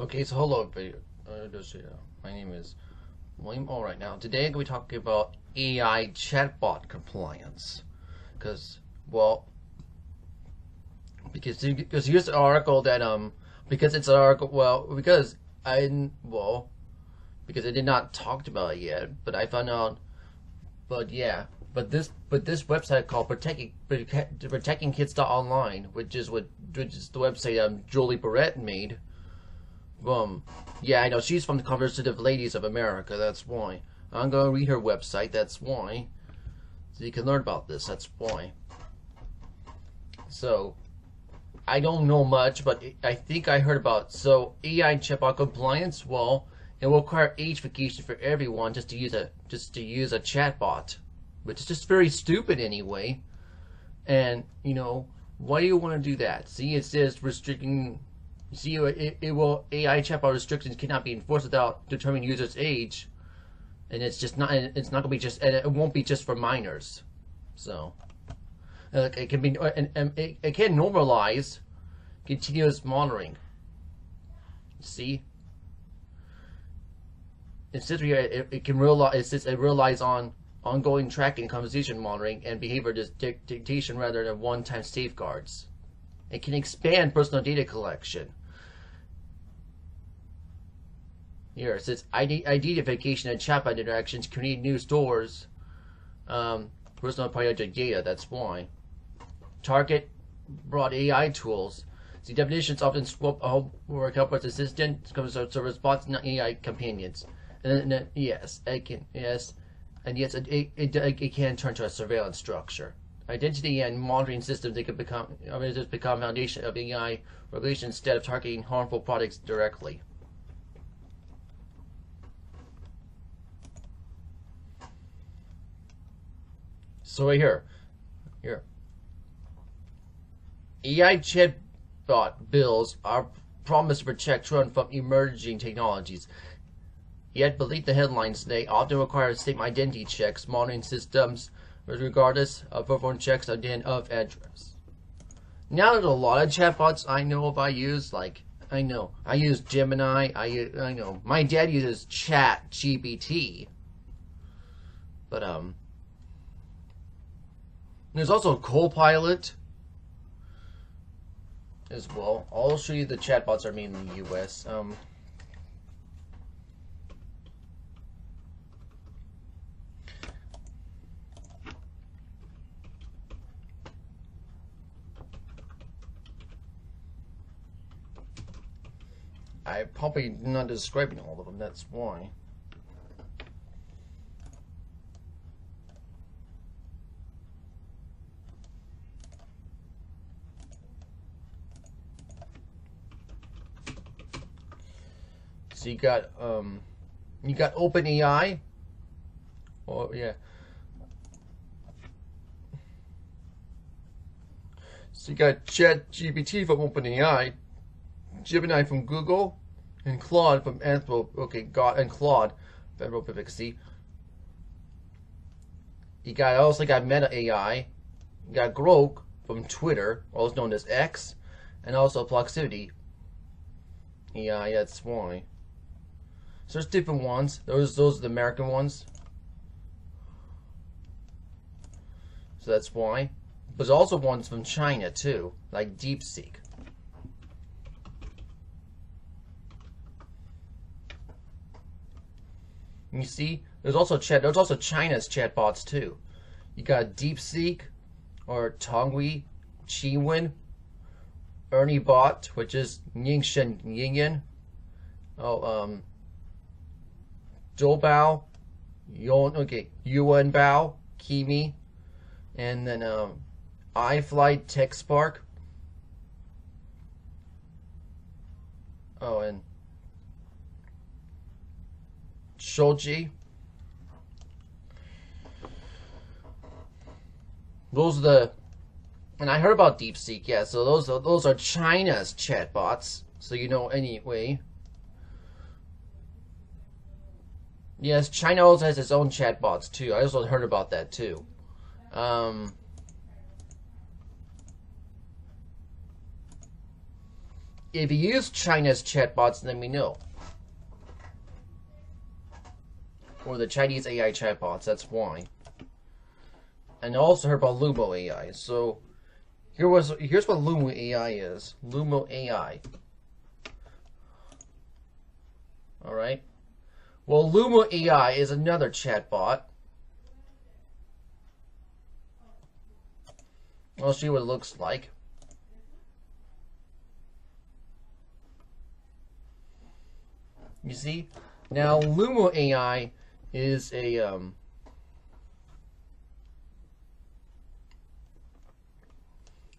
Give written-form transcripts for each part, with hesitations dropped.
Okay, so hello, everybody. My name is William. All right, now today I'm going to be talking about AI chatbot compliance, because well, because here's an article that because it's an article because I did not talked about it yet, but I found out, but yeah. But this website called protecting kids.online, which is the website Julie Barrett made. Yeah, I know she's from the Conservative Ladies of America. That's why I'm gonna read her website. That's why, so you can learn about this. That's why. So I don't know much, but I think I heard about AI chatbot compliance. Well, it will require age verification for everyone just to use a chatbot, which is just very stupid anyway. And why do you want to do that? See, it says restricting. See, it will AI chatbot restrictions cannot be enforced without determining users' age, and it's just not. It's not gonna be just, and it won't be just for minors. So it can be, and it can normalize continuous monitoring. See, it says here it can realize. It says it relies on ongoing tracking, conversation monitoring, and behavior dictation rather than one-time safeguards. It can expand personal data collection. Here it says identification and chatbot interactions create new stores, personal biological data. That's why. Target broad AI tools. The definitions often scope work helpers assistant so response not AI companions. And then yes, it can and yes it can turn to a surveillance structure. Identity and monitoring systems they could become foundation of AI regulation instead of targeting harmful products directly. So right here, AI chatbot bills are promised to protect children from emerging technologies. Yet, beneath the headlines, they often require state identity checks, monitoring systems, regardless of performing checks of address. Now there's a lot of chatbots I know if I use, I use Gemini, I know my dad uses ChatGPT, but there's also Copilot as well. I'll show you the chatbots are made in the US. I'm probably not describing all of them, that's why. So you got OpenAI. Oh yeah. So you got ChatGPT from OpenAI, Gemini from Google, and Claude from Claude from Anthropic. You also got Meta AI. You got Grok from Twitter, also known as X, and also Proximity. Yeah, that's why. So there's different ones. Those are the American ones. So that's why. But there's also ones from China too, like DeepSeek. You see, there's also China's chatbots too. You got DeepSeek, or Tongwei, Chiwen, ErnieBot, which is Yingshen Yingyan. Doubao, Yuanbao, Kimi, and then iFlight, TechSpark. Oh, and Shoji. Those are the, and I heard about DeepSeek. Yeah, so those are China's chatbots. So anyway. Yes, China also has its own chatbots too. I also heard about that too. if you use China's chatbots, let me know. Or the Chinese AI chatbots, that's why. And I also heard about Lumo AI. So here's what Lumo AI is. Lumo AI. Alright. Well, Lumo AI is another chatbot. I'll show you what it looks like. You see? Now, Lumo AI is a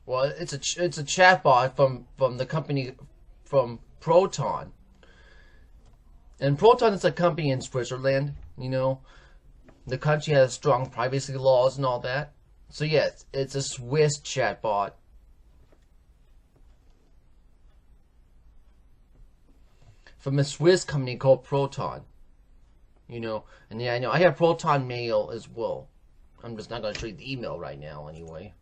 well, it's a chatbot from the company from Proton. And Proton is a company in Switzerland. You know, the country has strong privacy laws and all that. So yes, it's a Swiss chatbot. From a Swiss company called Proton. You know, and yeah, I know I have Proton Mail as well. I'm just not going to show you the email right now anyway.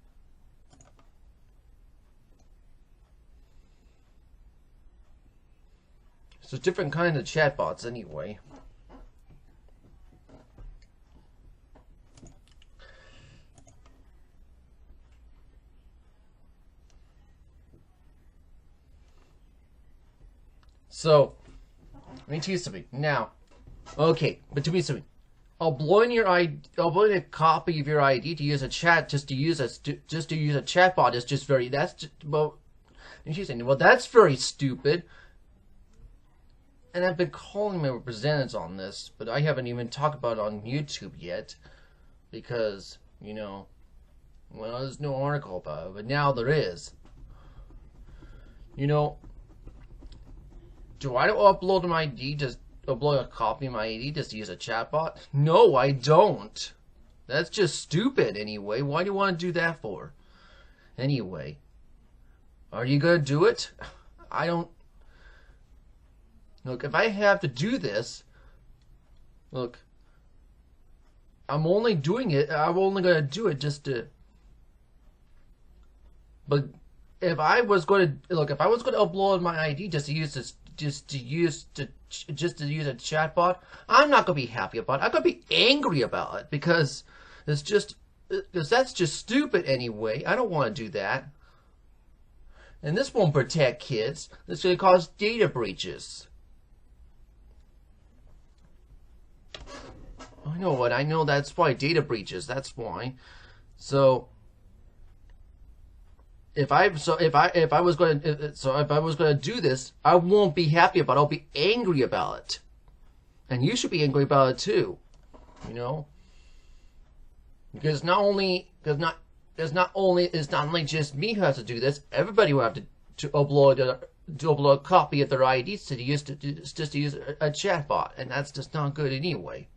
So different kinds of chatbots anyway. So, let me tell you something. Now, okay, but to be something, uploading a copy of your ID to use a chat, just to use a chatbot is just very, that's just, well, interesting. Well, that's very stupid. And I've been calling my representatives on this, but I haven't even talked about it on YouTube yet, because, you know, well, there's no article about it, but now there is. You know, do I upload my ID, just upload a copy of my ID just to use a chatbot? No, I don't. That's just stupid anyway. Why do you want to do that for? Anyway, are you going to do it? I don't. Look, if I have to do this, look, I'm only doing it, I'm only going to do it just to, but if I was going to, look, if I was going to upload my ID just to use this, just to use a chatbot, I'm not going to be happy about it. I'm going to be angry about it because that's just stupid anyway. I don't want to do that. And this won't protect kids. This is going to cause data breaches. I know what I know. That's why data breaches. That's why. So if I was going to do this, I won't be happy about it. I'll be angry about it, and you should be angry about it too. You know, because it's not only just me who has to do this. Everybody will have to upload a copy of their IDs to use to use a chatbot, and that's just not good anyway.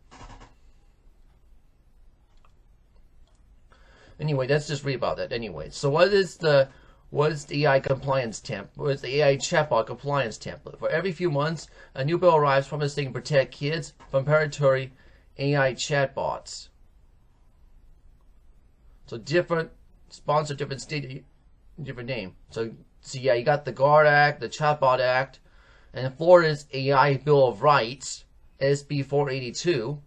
Anyway, let's just read about that. Anyway, so what is the AI compliance template? What is the AI chatbot compliance template? For every few months, a new bill arrives promising to protect kids from predatory AI chatbots. So different sponsor, different state, different name. So yeah, you got the Guard Act, the Chatbot Act, and Florida's AI Bill of Rights, SB 482.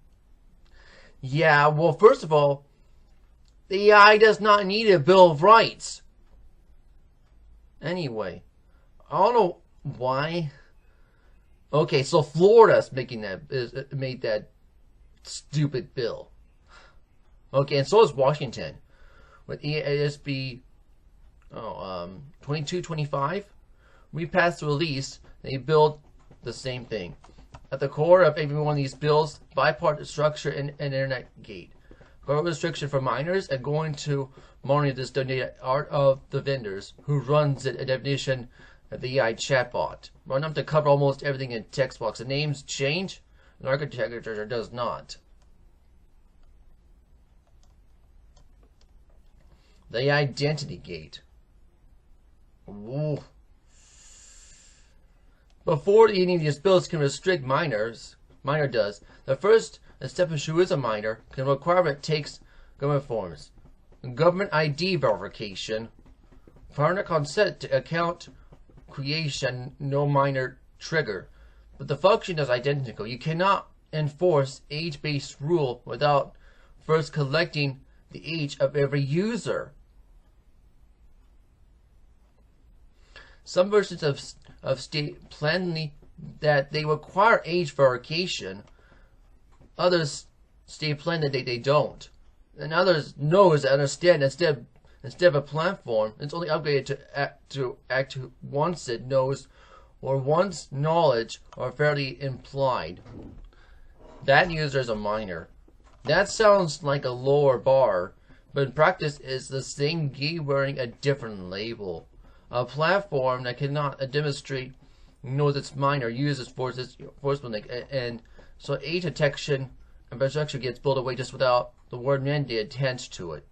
Yeah, well, first of all, the AI does not need a Bill of Rights. Anyway, I don't know why. Okay, so Florida's made that stupid bill. Okay, and so is Washington with SB 2225. We passed the release. They built the same thing. At the core of every one of these bills, bipartisan structure and internet gate. Government restriction for minors and going to monitor this donated art of the vendors who runs it, a definition of the AI chatbot. Run enough to cover almost everything in text box. The names change, and architecture does not. The identity gate. Ooh. Before any of these bills can restrict minors, minor does. The first step is who is a minor can require it takes government forms. Government ID verification, foreigner consent to account creation, no minor trigger. But the function is identical. You cannot enforce age-based rule without first collecting the age of every user. Some versions of state plainly that they require age verification. Others state plainly that they don't. And others knows and understand instead of a platform, it's only upgraded to act once it knows or once knowledge are fairly implied. That user is a minor. That sounds like a lower bar, but in practice it's the same gate wearing a different label. A platform that cannot demonstrate knows its minor uses enforcement, and so age detection and infrastructure gets built away just without the word mandate attached to it.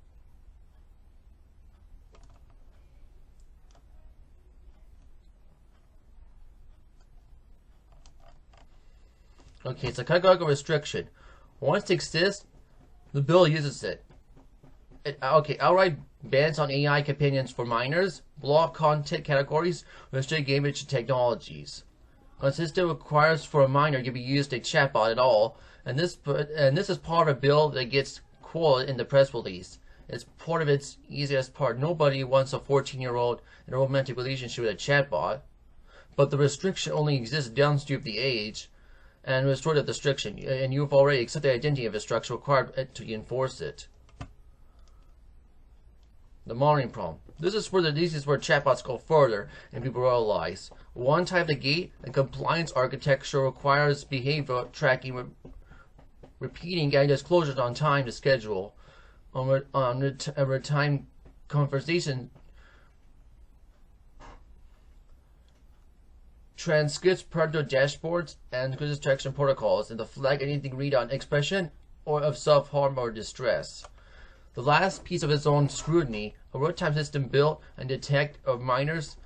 Okay, it's a categorical restriction. Once it exists, the bill uses it. Okay, outright bans on AI companions for minors, block content categories, restrict image technologies. Consistent requires for a minor to be used a chatbot at all, and this is part of a bill that gets quoted in the press release. It's part of its easiest part. Nobody wants a 14-year-old in a romantic relationship with a chatbot, but the restriction only exists downstream of the age, and restore the restriction, and you've already accepted the identity of the structure required to enforce it. The monitoring problem. This is where chatbots go further and people realize. One type of gate and compliance architecture requires behavior tracking, repeating getting disclosures on time to schedule, on time conversation, transcripts parental dashboards and detection protocols, and to flag anything read on expression or of self-harm or distress. The last piece of its own scrutiny, a real-time system built and detect of minors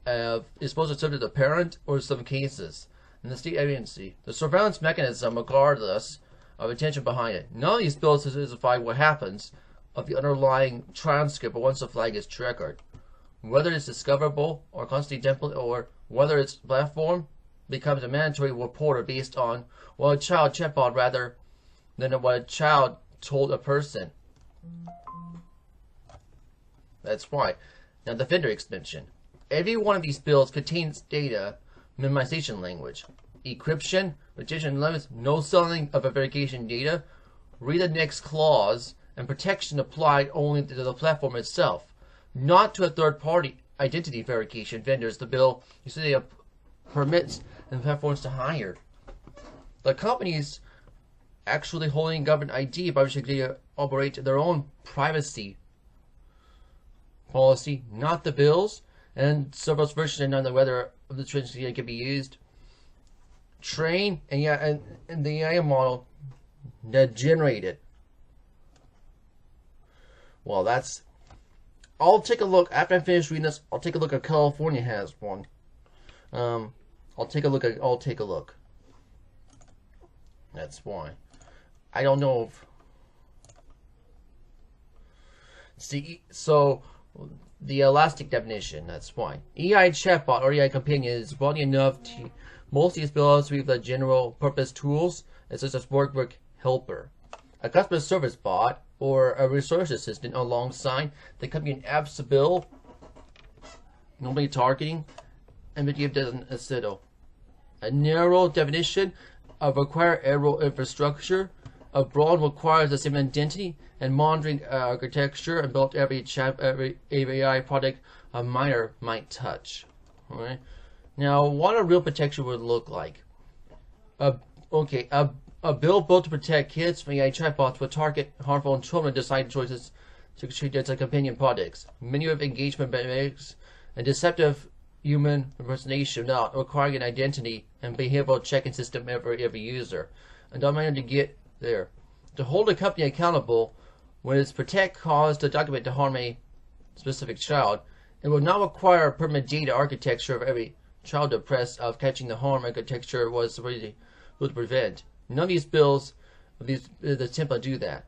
is supposed to serve as a parent or in some cases. In the state agency, the surveillance mechanism regardless of intention behind it. None of these bills specify what happens of the underlying transcript once the flag is triggered. Whether it's discoverable or constantly template, or whether its platform becomes a mandatory reporter based on what a child chatbot rather than what a child told a person. That's why. Now the vendor extension. Every one of these bills contains data minimization language. Encryption, retention limits, no selling of verification data. Read the next clause, and protection applied only to the platform itself, not to a third-party identity verification vendors the bill usually permits and platforms to hire. The companies actually holding government ID by which they operate their own privacy policy, not the bills, and several versions on whether the Trinity can be used. Train and the AI model that generated. Well, that's. I'll take a look after I finish reading this. I'll take a look at California has one. I'll take a look. That's why. I don't know if. See, so the elastic definition. That's why AI chatbot or AI companion is broad enough to mostly its bills with the general purpose tools such as workbook helper, a customer service bot, or a resource assistant alongside the company apps bill. Normally targeting and video doesn't settle. A narrow definition of require aerial infrastructure. A broad requires the same identity and monitoring architecture and built every AI product a minor might touch. Alright. Now, what a real protection would look like. A bill built to protect kids from AI chatbots would target harmful children decide choices to treat as companion products. Many of engagement metrics and deceptive human impersonation without requiring an identity and behavioral checking system every user. And don't mind to get there. To hold a company accountable when its protect cause to document to harm a specific child, it will not require permanent data architecture of every child oppressed of catching the harm architecture was ready to prevent. None of these bills attempt to do that.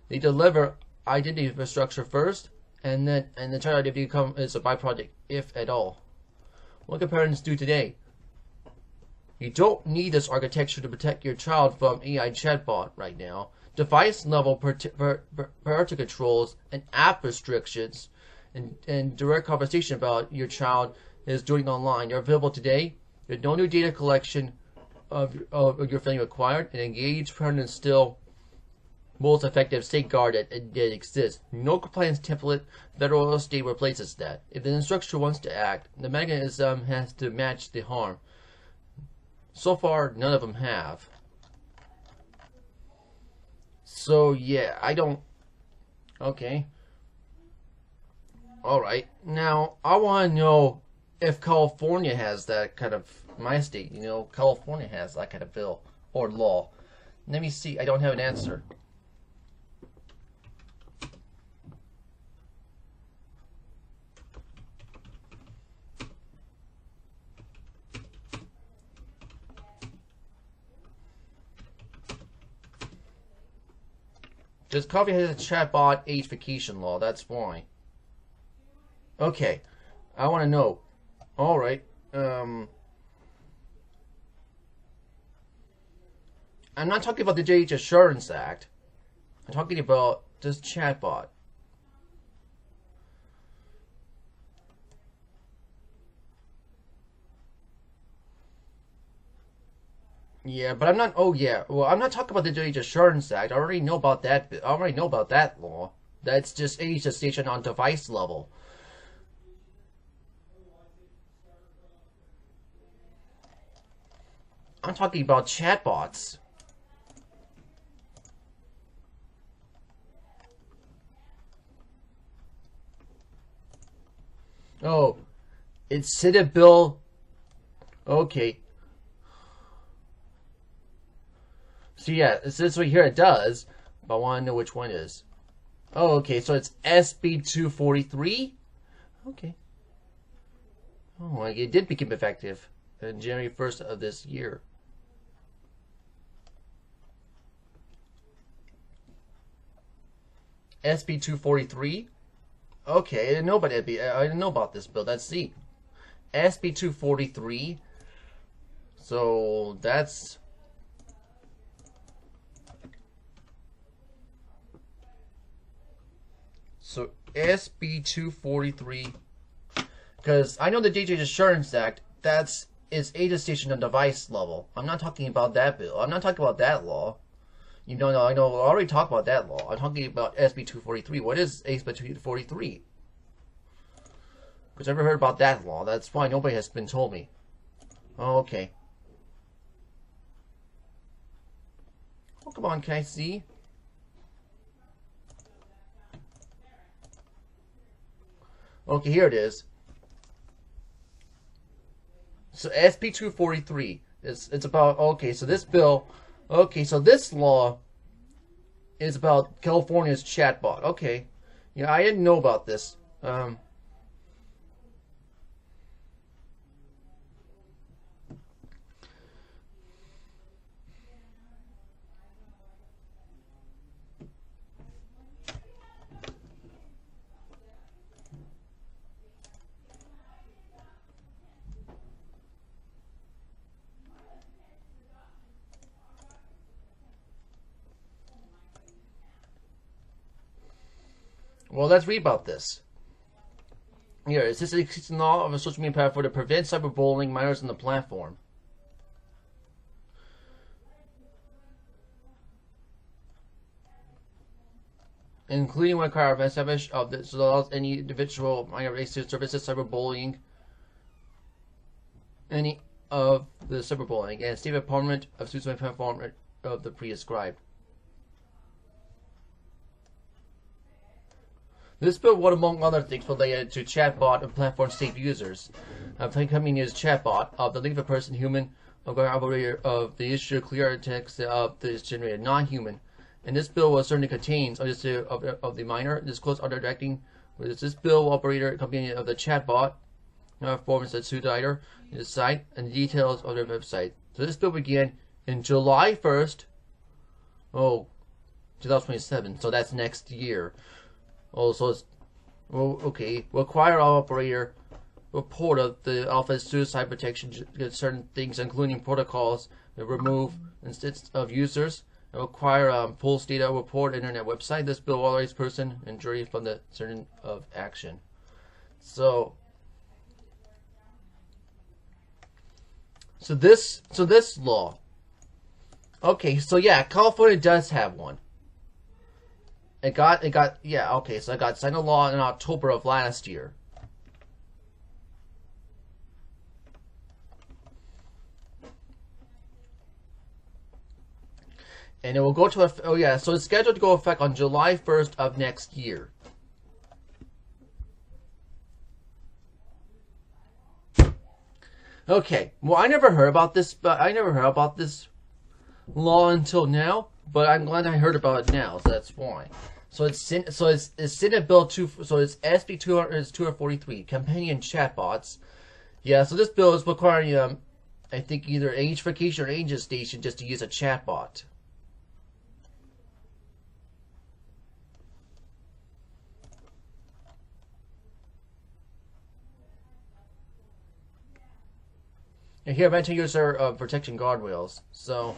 They deliver identity infrastructure first and the child identity is a byproduct, if at all. What can parents do today? You don't need this architecture to protect your child from AI chatbot right now. Device level parental controls and app restrictions and direct conversation about your child is doing online are available today. There's no new data collection of your family required. An engaged parent is still most effective safeguard that exists. No compliance template, federal or state, replaces that. If the instructor wants to act, the mechanism has to match the harm. So far, none of them have. So yeah, I don't. Okay. Alright. Now, I want to know if California has that kind of. My state, you know, California has that kind of bill or law. Let me see. I don't have an answer. Does coffee has a chatbot agification law? That's why. Okay, I want to know. All right. I'm not talking about the Age Assurance Act. I'm talking about this chatbot. Yeah, but I'm not. Oh yeah. Well, I'm not talking about the Age Assurance Act. I already know about that. I already know about that law. That's just age gestation on device level. I'm talking about chatbots. Oh, it's Senate Bill. Okay. So yeah, this way here it does, but I want to know which one is. Oh, okay, so it's SB 243? Okay. Oh, it did become effective on January 1st of this year. SB 243? Okay, I didn't know about it. I didn't know about this bill. Let's see. SB 243. So that's SB 243. Because I know the DJ Assurance Act. Is age station on device level. I'm not talking about that bill. I'm not talking about that law. You know, I know. I already talked about that law. I'm talking about SB 243. What is SB 243? Because I've never heard about that law. That's why nobody has been told me. Oh, okay. Oh, come on, can I see? Okay, here it is. So SB 243. It's about, okay, so this bill, okay, so this law is about California's chatbot. Okay. Yeah, I didn't know about this. Well, let's read about this. Here, is this existing law of a social media platform to prevent cyberbullying minors on the platform? Including when require of establish of this allows any individual minor racist services cyberbullying any of the cyberbullying and state department of suicide platform of the prescribed. This bill would, among other things, related to chatbot and platform safe users. Coming is chatbot of the link of a person human operator of the issue clear text of this generated non-human. And this bill will certainly contains of the minor disclose other directing with this bill operator company of the chatbot forms that suit either the site and details of their website. So this bill began in July 1st. 2027. So that's next year. Oh, so it's Well, okay. Require all operator report of the Office suicide protection certain things, including protocols that remove instances of users. And require full data report internet website. This bill authorizes person and jury from the certain of action. So this law. Okay, so yeah, California does have one. It got yeah, okay, so I got signed a law in October of last year. And it will go to oh yeah, so it's scheduled to go effect on July 1st of next year. Okay, well I never heard about this, but I never heard about this law until now, but I'm glad I heard about it now, so that's why. So it's Senate Bill 2, so it's SB 243, companion chatbots. Yeah, so this bill is requiring I think either age verification or age station just to use a chatbot. And here I mentioned user protection guardrails. So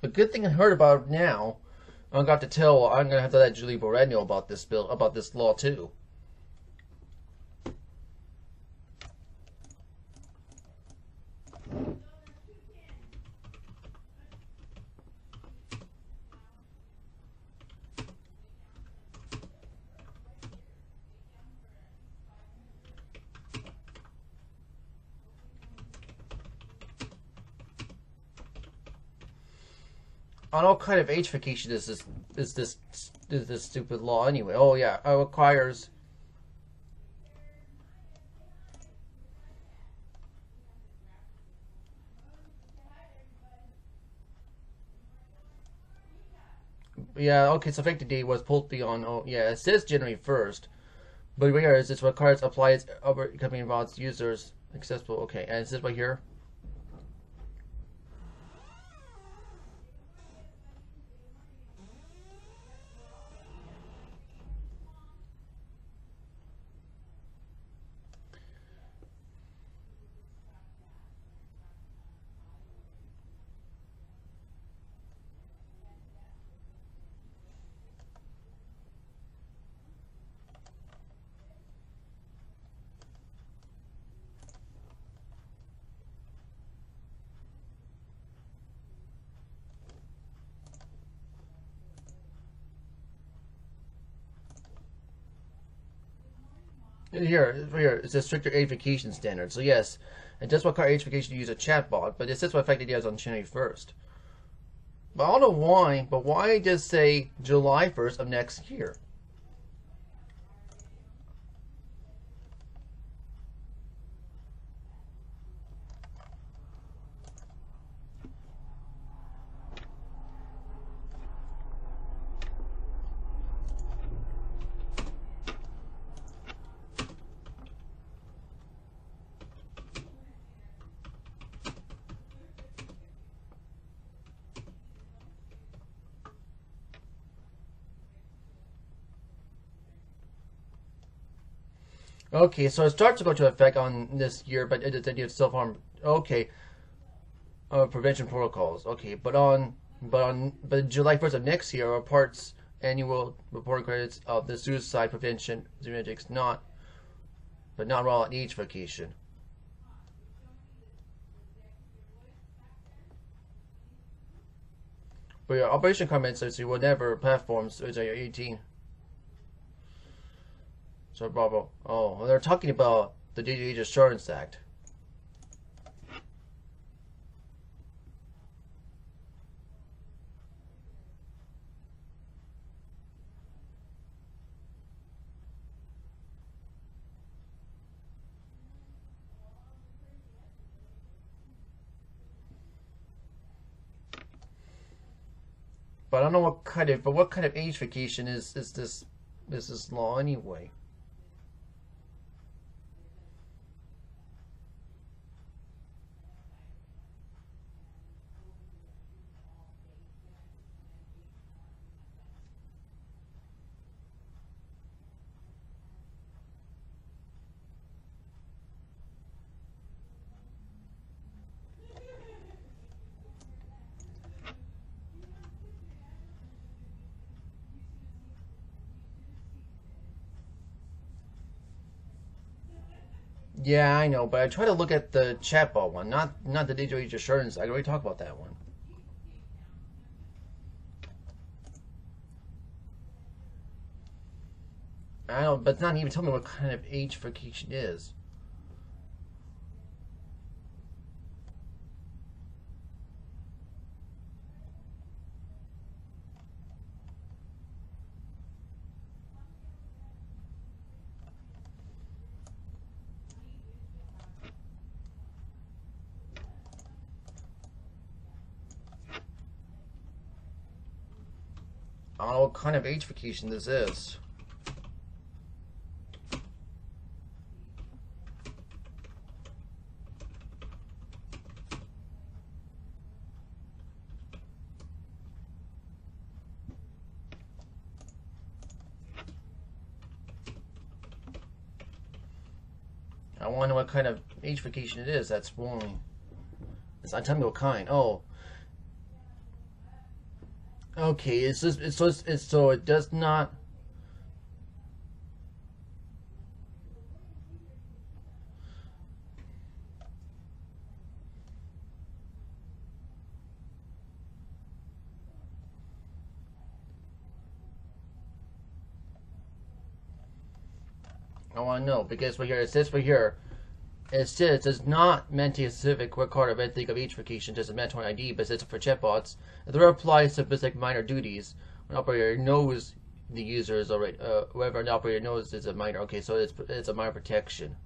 the good thing I heard about it now, I'm gonna have to let Julie Bored know about this bill, about this law too. On what kind of age verification is this stupid law anyway? Oh yeah, it requires. Yeah, okay, so effective date was pulled beyond. Oh yeah, it says January 1st, but here it requires applies other company involves users accessible. Okay, and it says right here. Here, it's a stricter age verification standard. So yes, it does require age verification to use a chatbot, but it says what effective date is on January 1st. But I don't know why. But why just say July 1st of next year? Okay, so it starts to go into effect on this year, but it's self-harm. Okay, prevention protocols. Okay, but July 1st of next year, our parts annual report credits of the suicide prevention genetics not raw age vacation. But your operation comments says you will never platforms as you're 18. So Bravo. Oh, well, they're talking about the Data Age Assurance Act. But I don't know what kind of age vacation is this law anyway? Yeah, I know, but I try to look at the chatbot one, not the digital age assurance. I already talked about that one. I don't, but it's not even telling me what kind of age verification is. I don't know what kind of age verification this is. I want to know what kind of age verification it is. That's why. It's not telling me what kind. Oh, okay. So it does not. I want to know because right here it says right here. It says it's not meant to specific record of anything of each verification, just a mandatory ID, but it's for chatbots. The rule applies to specific minor duties. When an operator knows the user is already, whoever an operator knows is a minor. Okay, so it's a minor protection.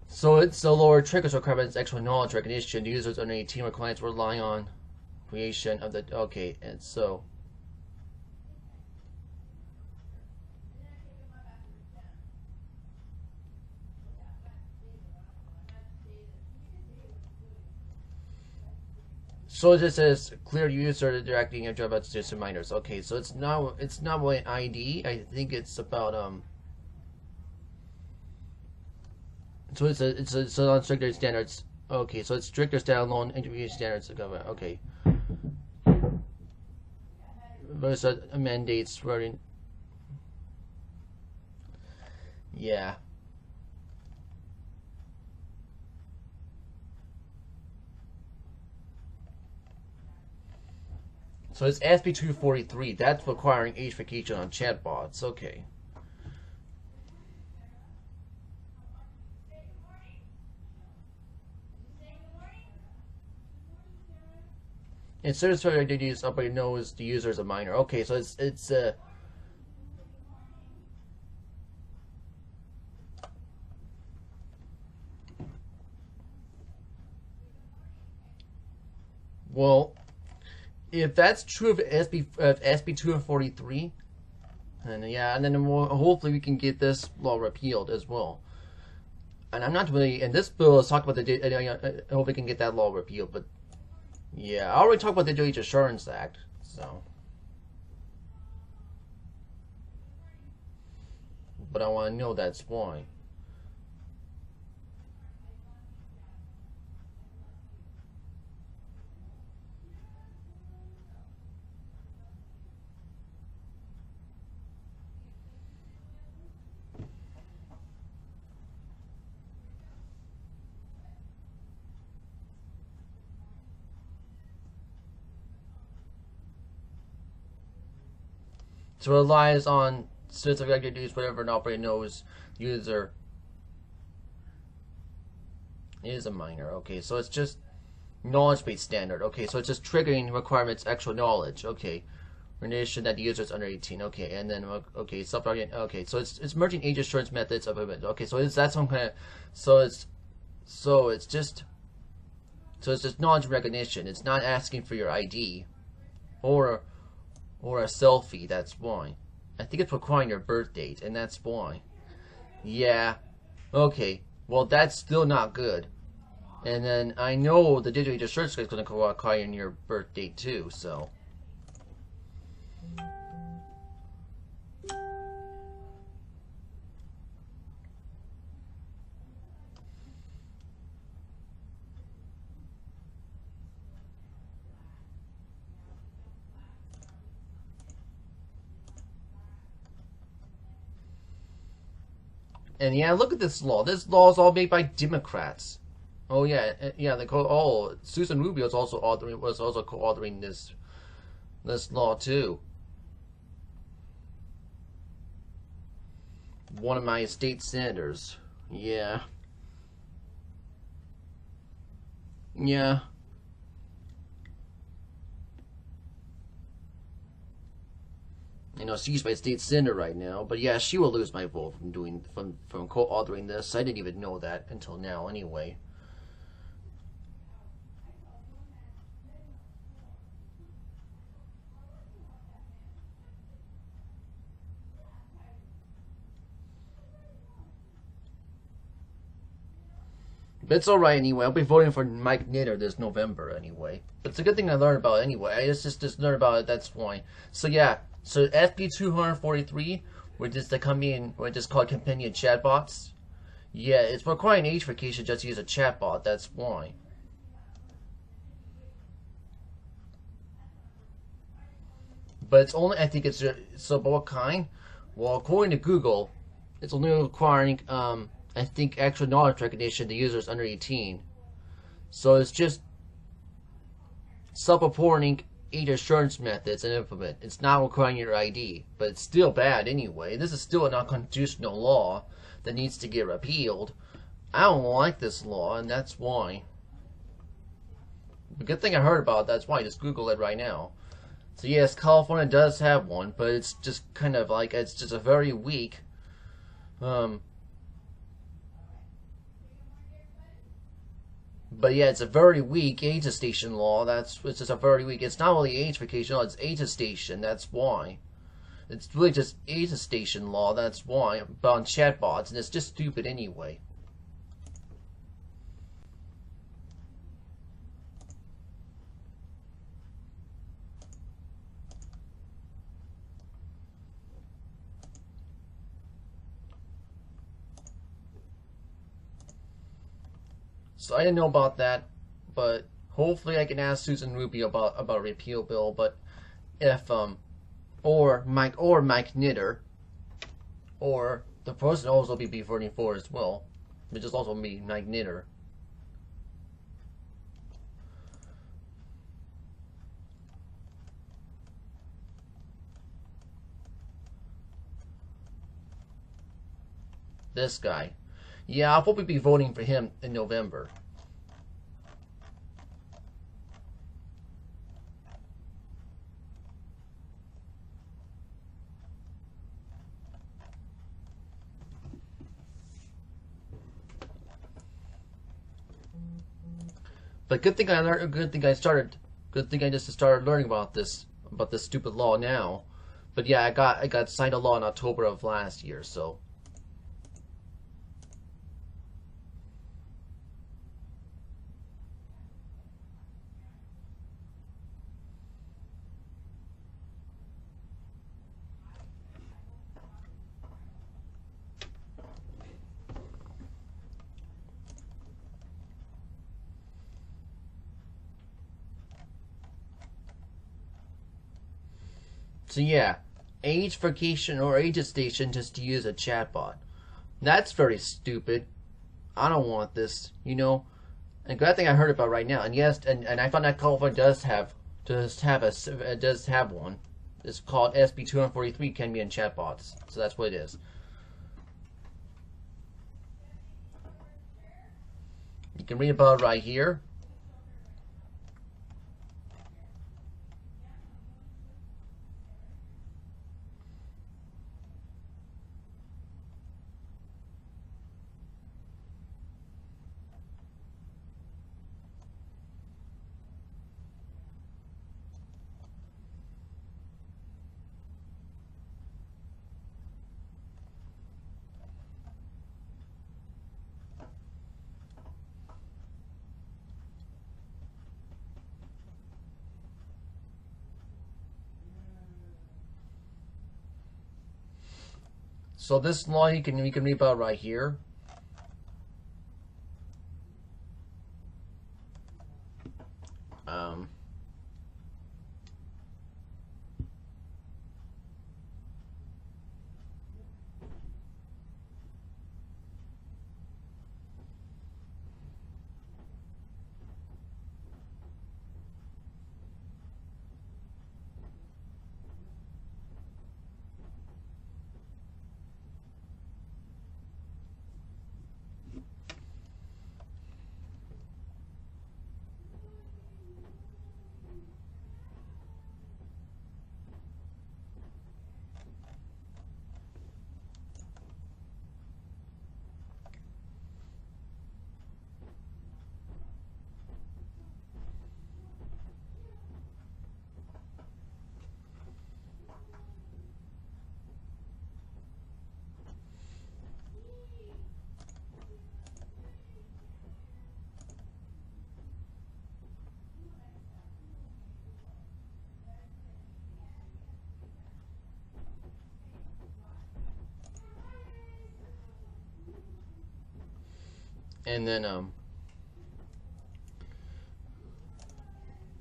So it's the lower triggers requirements, actual knowledge recognition. The users under 18 or clients rely on creation of the and so. So this says clear user directing a job to some minors. Okay, so it's not really an ID. I think it's about So it's on stricter standards. Okay, so it's stricter standalone interview standards of government. Okay. Versus mandates running. Yeah. So it's SB 243. That's requiring age verification on chatbots. Okay. It's certified identities operator knows the user is a minor. Okay, so it's well, if that's true of SB 243, and yeah, and then hopefully we can get this law repealed as well. And I'm not really, and this bill is talking about I hope we can get that law repealed, but yeah, I already talked about the Digital Age Assurance Act, so. But I want to know that's why. So it relies on specific activities, whatever an operator knows user is a minor. Okay, so it's just knowledge-based standard. Okay, so it's just triggering requirements, actual knowledge. Okay, recognition that the user is under 18. Okay, and then okay, self-targeting. Okay, so it's merging age assurance methods of event. Okay, so that's some kind of it's just knowledge recognition. It's not asking for your ID or a selfie. That's why. I think it's requiring your birth date, and that's why. Yeah. Okay. Well, that's still not good. And then I know the digital age assurance is going to require your birth date too. So. And yeah, look at this law. This law is all made by Democrats. Oh yeah, yeah. They call Susan Rubio was also co-authoring this law too. One of my state senators. Yeah. Yeah. You know, she's my state senator right now, but yeah, she will lose my vote from co-authoring this. I didn't even know that until now, anyway. But it's alright anyway. I'll be voting for Mike Nitter this November anyway. But it's a good thing I learned about it anyway. I just learned about it, that's why. So yeah, so FP 243, which is called companion chatbots. Yeah, it's requiring age verification just to use a chatbot, that's why. But it's only, I think it's, so but what kind? Well, according to Google, it's only requiring, I think, actual knowledge recognition to users under 18. So it's just self-reporting age assurance methods and implement. It's not requiring your ID, but it's still bad anyway. This is still a non-constitutional law that needs to get repealed. I don't like this law, and that's why. The good thing I heard about, that's why. Just Google it right now. So yes, California does have one, but it's just kind of like, it's just a very weak, but yeah, it's a very weak age station law. It's just a very weak. It's not only age vacation law, it's age station. That's why. It's really just age station law. That's why. About chatbots, and it's just stupid anyway. So I didn't know about that, but hopefully I can ask Susan Rubio about a repeal bill. But if or Mike Nitter, or the person also be voting for as well, which is also me, Mike Nitter. This guy. Yeah, I'll probably be voting for him in November. But good thing I learned. Good thing I started. Good thing I just started learning about this stupid law now. But yeah, I got signed a law in October of last year, so. So yeah, age verification or age station just to use a chatbot. That's very stupid. I don't want this, you know. And good thing I heard about right now. And yes, and I found that California does have one. It's called SB 243 can be in chatbots. So that's what it is. You can read about it right here. So this law we can read about right here. and then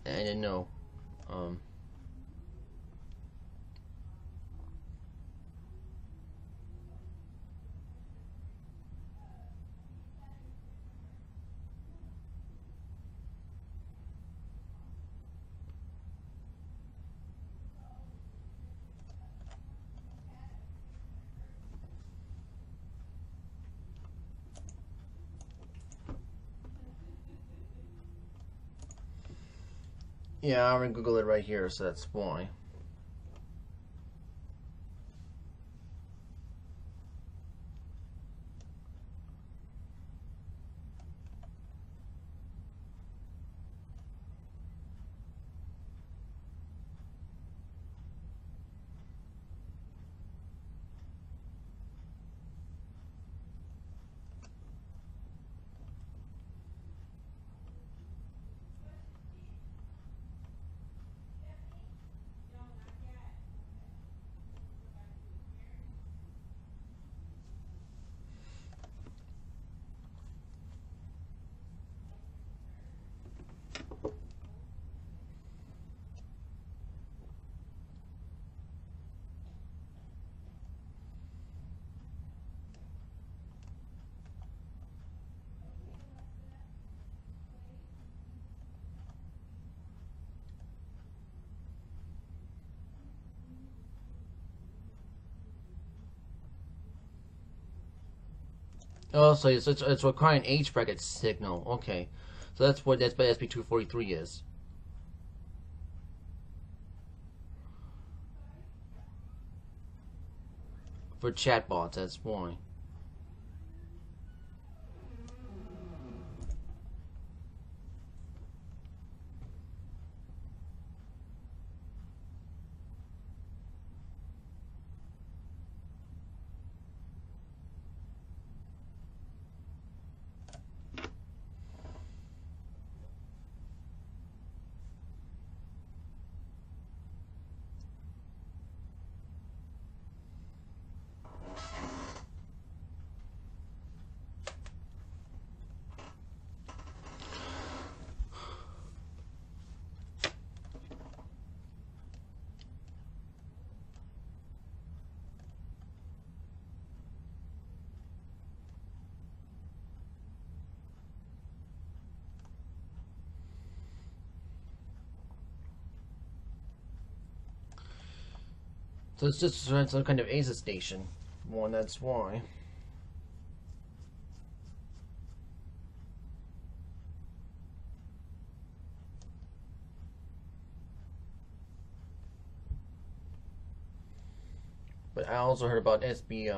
I didn't know. Yeah, I'm gonna Google it right here, so that's why. Oh, so it's requiring H bracket signal. Okay, so that's what SB243 is. For chatbots, that's why. So it's just some kind of ASA station. One, that's why. But I also heard about SB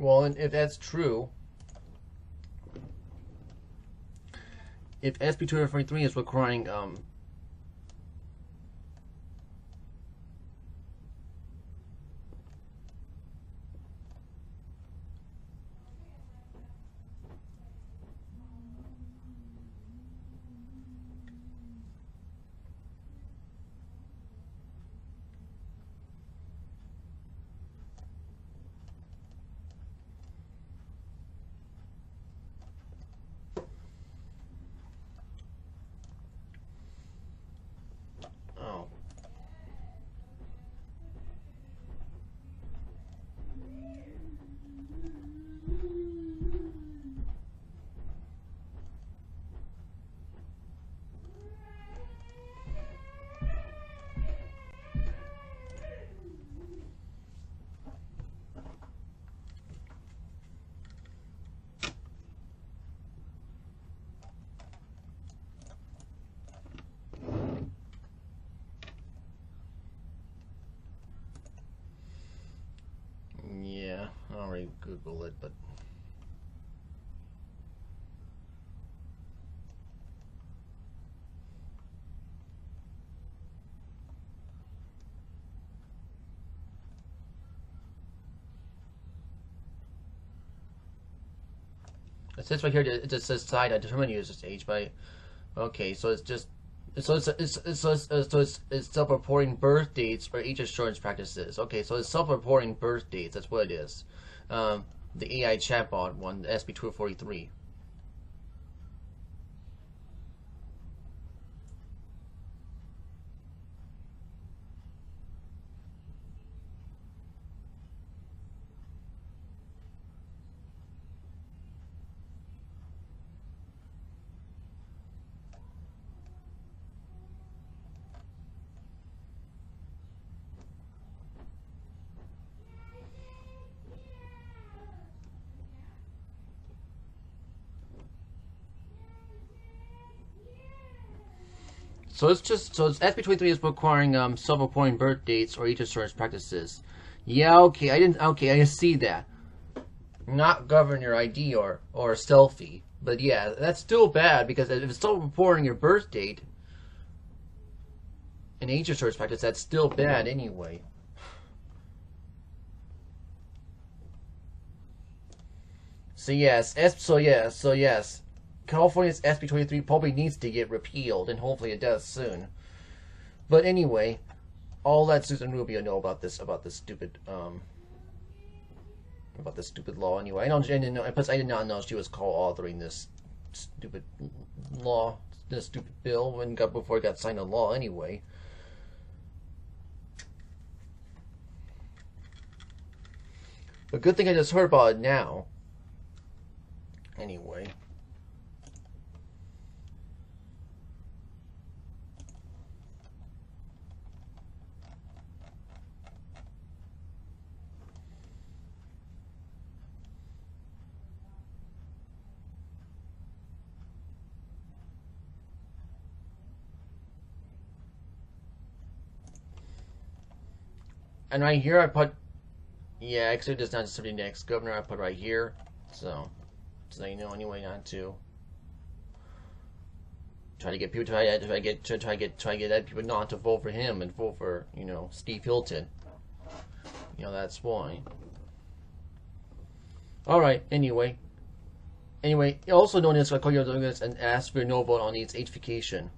Well, and if that's true, if SB243 is requiring Google it, but it says right here. It just says side determine user's age by. Okay, so it's just. It's self-reporting birth dates or age assurance practices. Okay, so it's self-reporting birth dates. That's what it is. The AI chatbot one, the SB243. So it's SB23 is requiring self-reporting birth dates or age assurance practices. Yeah, okay, I didn't see that. Not governor ID or selfie, but yeah, that's still bad because if it's self-reporting your birth date and age assurance practice, that's still bad anyway. So yes, California's SB23 probably needs to get repealed, and hopefully it does soon. But anyway, I'll let Susan Rubio know about this stupid law. Anyway, I didn't know. Plus, I did not know she was co-authoring this stupid law, this stupid bill before it got signed into law. Anyway. But good thing I just heard about it now. Anyway. And right here I put, yeah, actually does not distribute the next governor. I put right here, so you know anyway not to try to get people try to get people not to vote for him and vote for Steve Hilton. That's why. All right. Anyway, also known as call your delegates and ask for no vote on these HVication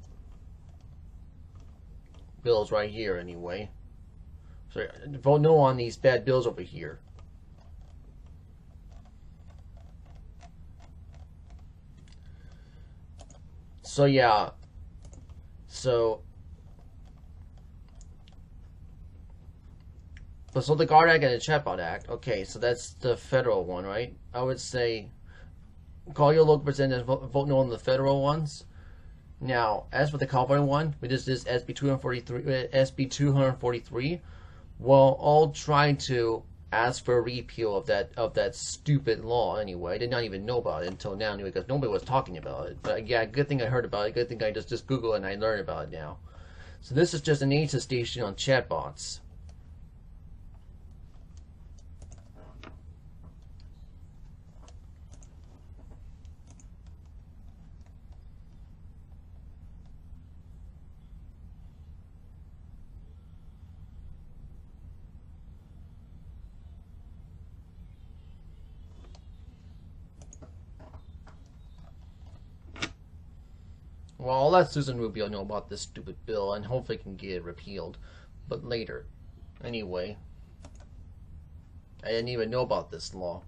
bills right here. Anyway. Sorry, vote no on these bad bills over here. So yeah, so the Guard Act and the Chatbot Act. Okay, so that's the federal one, right? I would say call your local representative, vote no on the federal ones. Now, as for the California one, which is this SB 243. Well, I'll try to ask for a repeal of that stupid law anyway. I did not even know about it until now anyway because nobody was talking about it. But yeah, good thing I heard about it. Good thing I just Googled it and I learned about it now. So this is just an answer station on chatbots. Well, I'll let Susan Rubio know about this stupid bill and hopefully can get it repealed. But later. Anyway. I didn't even know about this law.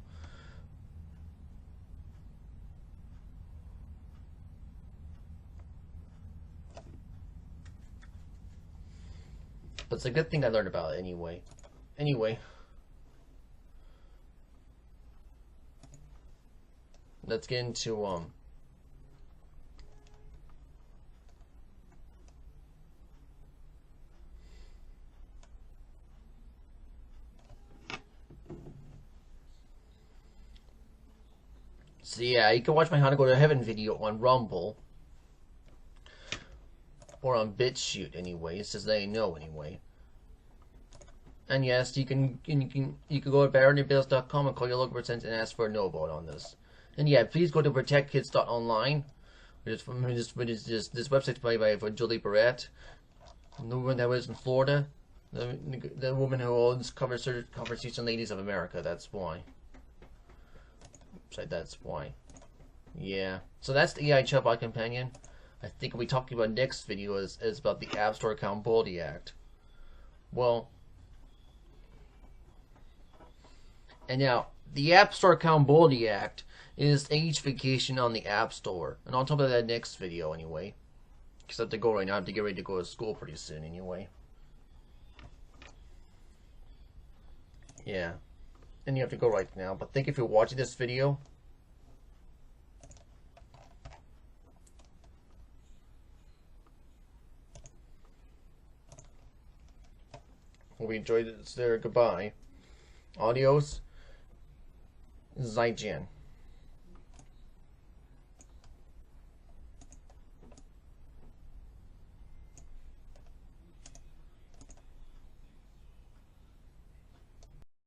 But it's a good thing I learned about it anyway. Let's get into so yeah, you can watch my How to Go to Heaven video on Rumble. Or on BitChute anyway, it says they know anyway. And yes, you can go to barronandbills.com and call your local percent and ask for a no vote on this. And yeah, please go to protectkids.online, which is just this website made by Julie Barrett, the woman that was in Florida, the woman who owns Conversation Ladies of America. That's why. That's why. Yeah. So that's the AI Chatbot Companion. I think we'll be talking about next video is about the App Store Accountability Act. Well, and now the App Store Accountability Act is age-fication on the App Store, and I'll talk about that next video anyway. Because I have to go right now. I have to get ready to go to school pretty soon anyway. Yeah. And you have to go right now. But thank you for watching this video. Hope you enjoyed this there. Goodbye. Adios. Zaijian.